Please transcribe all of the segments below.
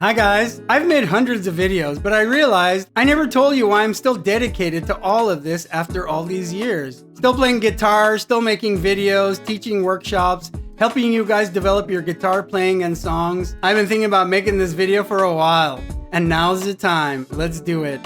Hi guys, I've made hundreds of videos, but I realized I never told you why I'm still dedicated to all of this after all these years. Still playing guitar, still making videos, teaching workshops, helping you guys develop your guitar playing and songs. I've been thinking about making this video for a while, and now's the time. Let's do it.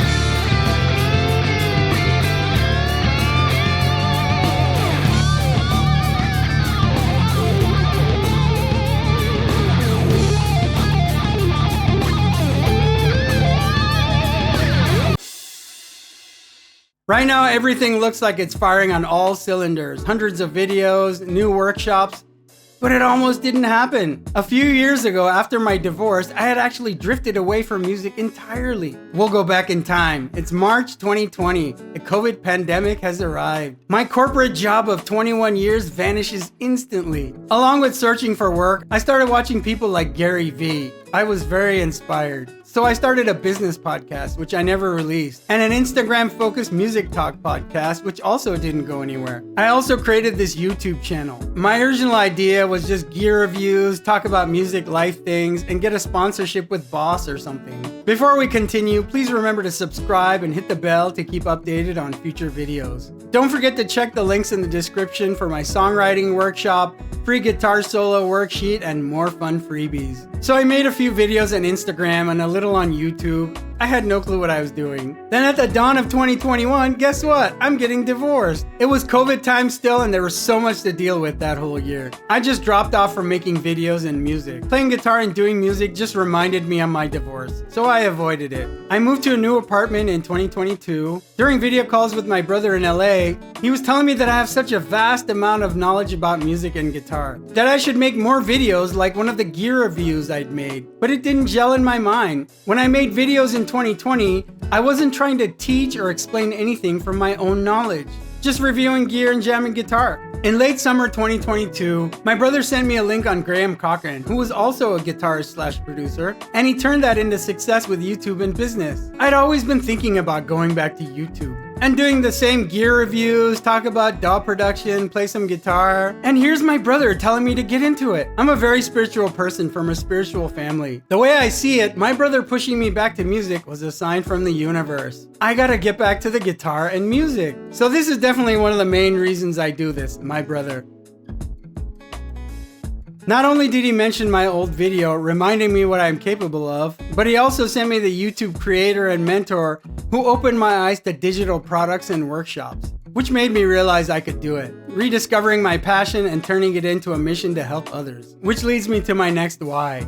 Right now, everything looks like it's firing on all cylinders. Hundreds of videos, new workshops, but it almost didn't happen. A few years ago, after my divorce, I had actually drifted away from music entirely. We'll go back in time. It's March 2020. The COVID pandemic has arrived. My corporate job of 21 years vanishes instantly. Along with searching for work, I started watching people like Gary Vee. I was very inspired. So I started a business podcast, which I never released, and an Instagram-focused music talk podcast, which also didn't go anywhere. I also created this YouTube channel. My original idea was just gear reviews, talk about music, life things, and get a sponsorship with Boss or something. Before we continue, please remember to subscribe and hit the bell to keep updated on future videos. Don't forget to check the links in the description for my songwriting workshop, free guitar solo worksheet, and more fun freebies. So I made a few videos on Instagram and a little on YouTube. I had no clue what I was doing. Then at the dawn of 2021, guess what? I'm getting divorced. It was COVID time still, and there was so much to deal with that whole year. I just dropped off from making videos and music. Playing guitar and doing music just reminded me of my divorce, so I avoided it. I moved to a new apartment in 2022. During video calls with my brother in LA, he was telling me that I have such a vast amount of knowledge about music and guitar, that I should make more videos like one of the gear reviews I'd made, but it didn't gel in my mind. When I made videos in 2020, I wasn't trying to teach or explain anything from my own knowledge, just reviewing gear and jamming guitar. In late summer 2022, my brother sent me a link on Graham Cochran, who was also a guitarist/producer, and he turned that into success with YouTube and business. I'd always been thinking about going back to YouTube and doing the same gear reviews, talk about DAW production, play some guitar. And here's my brother telling me to get into it. I'm a very spiritual person from a spiritual family. The way I see it, my brother pushing me back to music was a sign from the universe. I gotta get back to the guitar and music. So this is definitely one of the main reasons I do this, my brother. Not only did he mention my old video, reminding me what I'm capable of, but he also sent me the YouTube creator and mentor who opened my eyes to digital products and workshops, which made me realize I could do it, rediscovering my passion and turning it into a mission to help others, which leads me to my next why.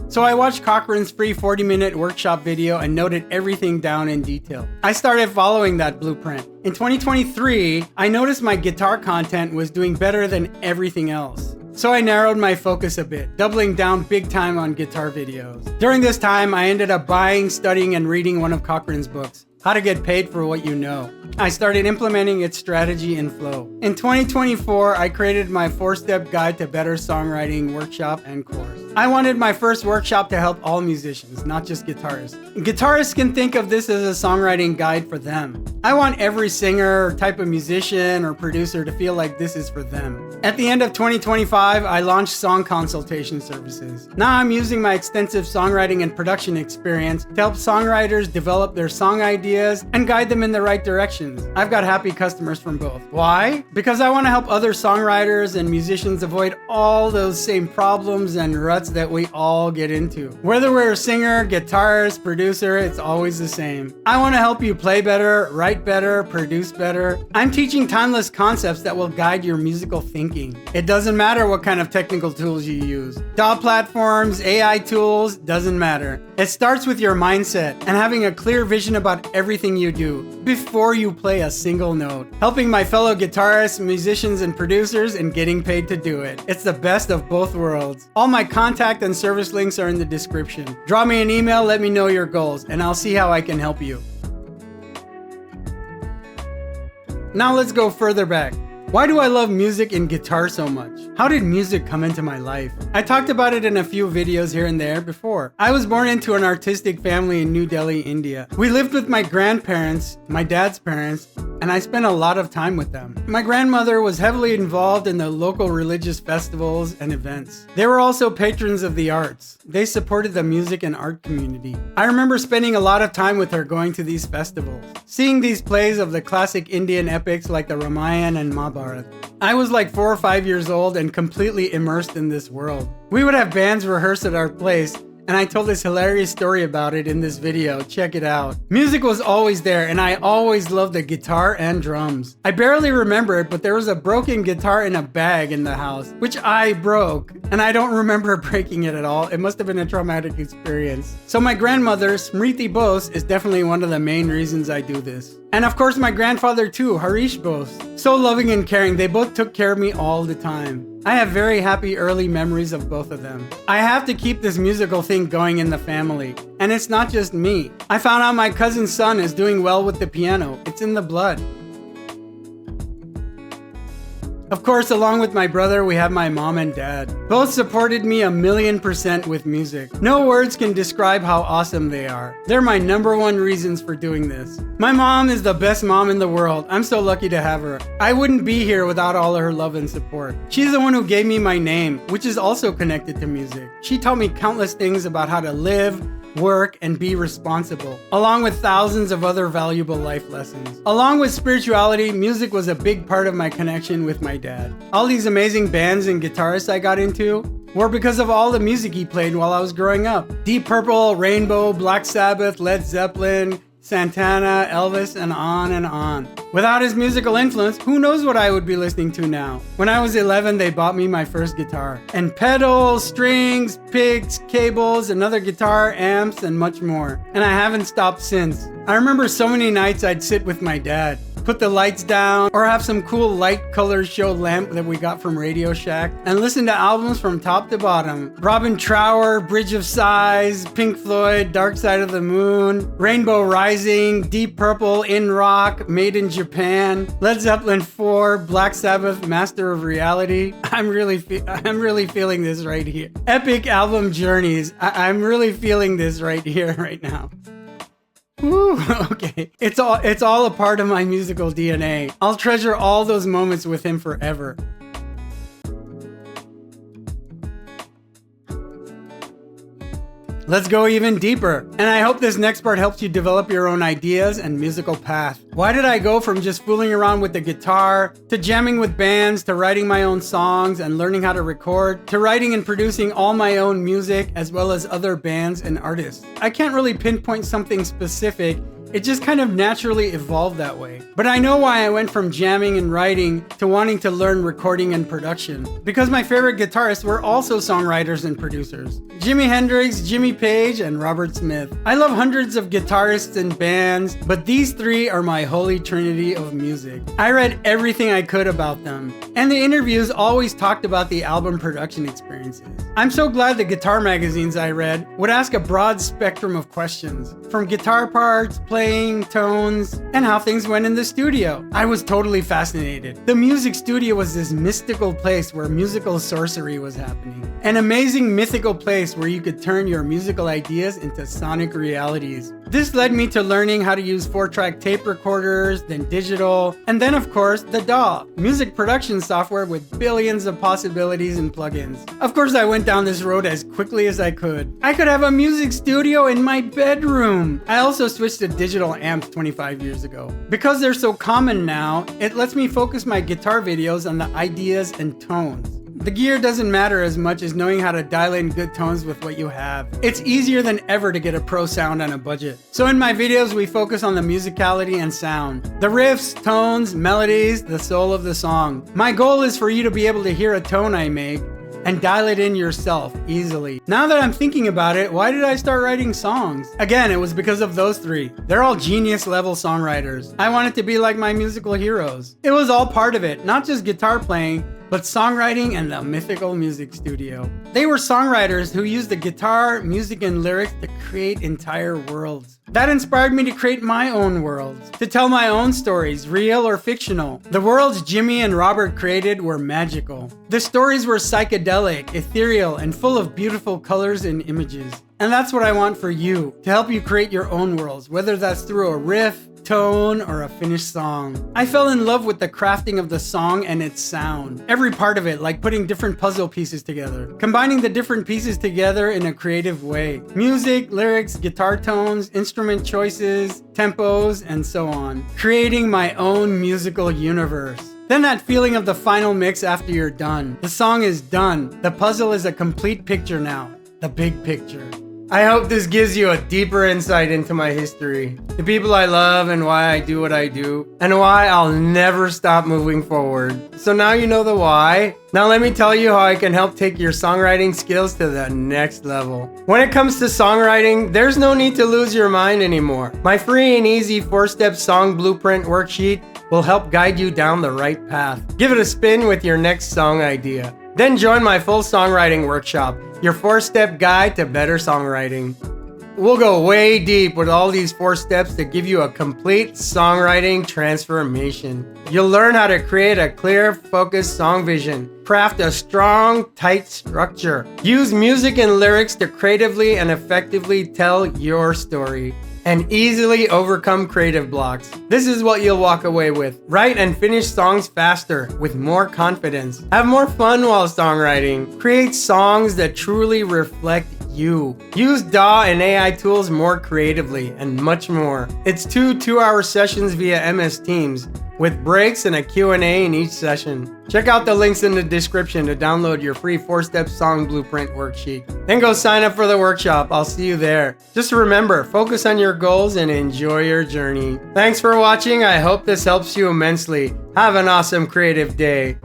So I watched Cochran's free 40-minute workshop video and noted everything down in detail. I started following that blueprint. In 2023, I noticed my guitar content was doing better than everything else. So I narrowed my focus a bit, doubling down big time on guitar videos. During this time, I ended up buying, studying, and reading one of Cochran's books, How to Get Paid for What You Know. I started implementing its strategy and flow. In 2024, I created my 4-step guide to better songwriting workshop and course. I wanted my first workshop to help all musicians, not just guitarists. Guitarists can think of this as a songwriting guide for them. I want every singer, or type of musician, or producer to feel like this is for them. At the end of 2025, I launched song consultation services. Now I'm using my extensive songwriting and production experience to help songwriters develop their song ideas and guide them in the right directions. I've got happy customers from both. Why? Because I want to help other songwriters and musicians avoid all those same problems and ruts that we all get into. Whether we're a singer, guitarist, producer, it's always the same. I want to help you play better, write better, produce better. I'm teaching timeless concepts that will guide your musical thinking. It doesn't matter what kind of technical tools you use. DAW platforms, AI tools, doesn't matter. It starts with your mindset and having a clear vision about everything you do before you play a single note. Helping my fellow guitarists, musicians, and producers and getting paid to do it. It's the best of both worlds. All my contact and service links are in the description. Drop me an email, let me know your goals, and I'll see how I can help you. Now let's go further back. Why do I love music and guitar so much? How did music come into my life? I talked about it in a few videos here and there before. I was born into an artistic family in New Delhi, India. We lived with my grandparents, my dad's parents, and I spent a lot of time with them. My grandmother was heavily involved in the local religious festivals and events. They were also patrons of the arts. They supported the music and art community. I remember spending a lot of time with her going to these festivals, seeing these plays of the classic Indian epics like the Ramayana and Mahabharata. I was like 4 or 5 years old and completely immersed in this world. We would have bands rehearse at our place, and I told this hilarious story about it in this video. Check it out. Music was always there, and I always loved the guitar and drums. I barely remember it, but there was a broken guitar in a bag in the house, which I broke, and I don't remember breaking it at all. It must have been a traumatic experience. So my grandmother, Smriti Bose, is definitely one of the main reasons I do this. And of course my grandfather too, Harish Bose. So loving and caring, they both took care of me all the time. I have very happy early memories of both of them. I have to keep this musical thing going in the family. And it's not just me. I found out my cousin's son is doing well with the piano. It's in the blood. Of course, along with my brother, we have my mom and dad. Both supported me 1,000,000% with music. No words can describe how awesome they are. They're my #1 reasons for doing this. My mom is the best mom in the world. I'm so lucky to have her. I wouldn't be here without all of her love and support. She's the one who gave me my name, which is also connected to music. She taught me countless things about how to live, work, and be responsible, along with thousands of other valuable life lessons. Along with spirituality, music was a big part of my connection with my dad. All these amazing bands and guitarists I got into were because of all the music he played while I was growing up. Deep Purple, Rainbow, Black Sabbath, Led Zeppelin, Santana, Elvis, and on and on. Without his musical influence, who knows what I would be listening to now? When I was 11, they bought me my first guitar. And pedals, strings, picks, cables, another guitar, amps, and much more. And I haven't stopped since. I remember so many nights I'd sit with my dad, put the lights down, or have some cool light color show lamp that we got from Radio Shack, and listen to albums from top to bottom. Robin Trower, Bridge of Sighs, Pink Floyd, Dark Side of the Moon, Rainbow Rising, Deep Purple, In Rock, Made in Japan, Led Zeppelin 4, Black Sabbath, Master of Reality. I'm really feeling this right here. Epic album journeys. I'm really feeling this right here, right now. Ooh, okay. It's all a part of my musical DNA. I'll treasure all those moments with him forever. Let's go even deeper. And I hope this next part helps you develop your own ideas and musical path. Why did I go from just fooling around with the guitar, to jamming with bands, to writing my own songs and learning how to record, to writing and producing all my own music as well as other bands and artists? I can't really pinpoint something specific. It just kind of naturally evolved that way. But I know why I went from jamming and writing to wanting to learn recording and production. Because my favorite guitarists were also songwriters and producers. Jimi Hendrix, Jimmy Page, and Robert Smith. I love hundreds of guitarists and bands, but these three are my holy trinity of music. I read everything I could about them, and the interviews always talked about the album production experiences. I'm so glad the guitar magazines I read would ask a broad spectrum of questions, from guitar parts, playing, tones, and how things went in the studio. I was totally fascinated. The music studio was this mystical place where musical sorcery was happening. An amazing mythical place where you could turn your musical ideas into sonic realities. This led me to learning how to use 4-track tape recorders, then digital, and then of course the DAW, music production software with billions of possibilities and plugins. Of course I went down this road as quickly as I could. I could have a music studio in my bedroom. I also switched to digital amps 25 years ago. Because they're so common now, it lets me focus my guitar videos on the ideas and tones. The gear doesn't matter as much as knowing how to dial in good tones with what you have. It's easier than ever to get a pro sound on a budget. So in my videos, we focus on the musicality and sound. The riffs, tones, melodies, the soul of the song. My goal is for you to be able to hear a tone I make and dial it in yourself easily. Now that I'm thinking about it, why did I start writing songs? Again, it was because of those three. They're all genius level songwriters. I wanted to be like my musical heroes. It was all part of it, not just guitar playing, but songwriting and the mythical music studio. They were songwriters who used the guitar, music, and lyrics to create entire worlds. That inspired me to create my own worlds, to tell my own stories, real or fictional. The worlds Jimmy and Robert created were magical. The stories were psychedelic, ethereal, and full of beautiful colors and images. And that's what I want for you, to help you create your own worlds, whether that's through a riff, tone, or a finished song. I fell in love with the crafting of the song and its sound. Every part of it, like putting different puzzle pieces together, combining the different pieces together in a creative way. Music, lyrics, guitar tones, instrument choices, tempos, and so on. Creating my own musical universe. Then that feeling of the final mix after you're done. The song is done. The puzzle is a complete picture now. The big picture. I hope this gives you a deeper insight into my history, the people I love and why I do what I do, and why I'll never stop moving forward. So now you know the why. Now let me tell you how I can help take your songwriting skills to the next level. When it comes to songwriting, there's no need to lose your mind anymore. My free and easy 4-step song blueprint worksheet will help guide you down the right path. Give it a spin with your next song idea. Then join my full songwriting workshop, your 4-step guide to better songwriting. We'll go way deep with all these 4 steps to give you a complete songwriting transformation. You'll learn how to create a clear, focused song vision, craft a strong, tight structure, use music and lyrics to creatively and effectively tell your story, and easily overcome creative blocks. This is what you'll walk away with. Write and finish songs faster, with more confidence. Have more fun while songwriting. Create songs that truly reflect you. Use DAW and AI tools more creatively, and much more. It's 2 2-hour sessions via MS Teams, with breaks and a Q&A in each session. Check out the links in the description to download your free 4-step song blueprint worksheet. Then go sign up for the workshop. I'll see you there. Just remember, focus on your goals and enjoy your journey. Thanks for watching. I hope this helps you immensely. Have an awesome creative day.